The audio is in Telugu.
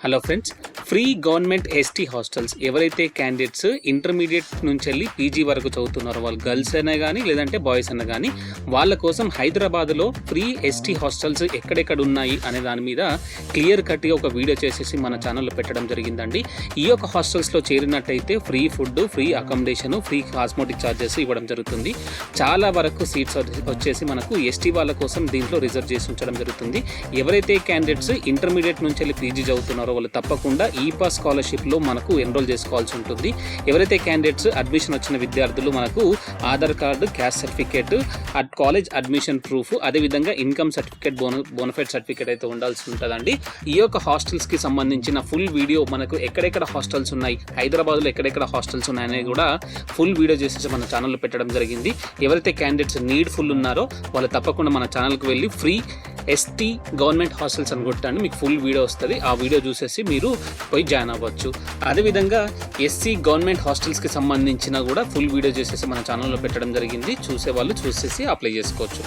Hello friends, free government ST hostels ఎవరైతే క్యాండిడేట్స్ ఇంటర్మీడియట్ నుంచి వెళ్ళి పీజీ వరకు చదువుతున్నారో, వాళ్ళు గర్ల్స్ అయినా కానీ లేదంటే బాయ్స్ అయినా కానీ, వాళ్ళ కోసం హైదరాబాద్లో ఫ్రీ ఎస్టీ హాస్టల్స్ ఎక్కడెక్కడ ఉన్నాయి అనే దాని మీద క్లియర్ కట్గా ఒక వీడియో చేసేసి మన ఛానల్లో పెట్టడం జరిగిందండి. ఈ యొక్క హాస్టల్స్లో చేరినట్టయితే free food, free accommodation, free cosmetic charges ఇవ్వడం జరుగుతుంది. చాలా వరకు సీట్స్ వచ్చేసి మనకు ఎస్టీ వాళ్ళ కోసం దీంట్లో రిజర్వ్ చేసి ఉంచడం జరుగుతుంది. ఎవరైతే క్యాండిడేట్స్ ఇంటర్మీడియట్ నుంచి వెళ్ళి పీజీ చదువుతున్నారో వాళ్ళు తప్పకుండా ఈపాస్ స్కాలర్షిప్లో మనకు ఎన్రోల్ చేసుకోవాల్సి ఉంటుంది. ఎవరైతే క్యాండిడేట్స్ అడ్మిషన్ వచ్చిన విద్యార్థులు మనకు Aadhaar card, caste certificate, college admission proof, అదేవిధంగా ఇన్కమ్ సర్టిఫికేట్, బోనఫైడ్ సర్టిఫికేట్ అయితే ఉండాల్సి ఉంటుందండి. ఈ యొక్క హాస్టల్స్కి సంబంధించిన ఫుల్ వీడియో మనకు ఎక్కడెక్కడ హాస్టల్స్ ఉన్నాయి, హైదరాబాద్లో ఎక్కడెక్కడ హాస్టల్స్ ఉన్నాయనేది కూడా ఫుల్ వీడియో చేసేసి మన ఛానల్లో పెట్టడం జరిగింది. ఎవరైతే క్యాండిడేట్స్ నీడ్ ఫుల్ ఉన్నారో వాళ్ళు తప్పకుండా మన ఛానల్కి వెళ్ళి ఫ్రీ ఎస్టీ గవర్నమెంట్ హాస్టల్స్ అని కొట్టండి, మీకు ఫుల్ వీడియో వస్తుంది. ఆ వీడియో చూసేసి మీరు పోయి జాయిన్ అవ్వచ్చు. అదేవిధంగా ఎస్సీ గవర్నమెంట్ హాస్టల్స్కి సంబంధించిన కూడా ఫుల్ వీడియో చేసేసి మన ఛానల్లో పెట్టడం జరిగింది. చూసేవాళ్ళు చూసేసి అప్లై చేసుకోవచ్చు.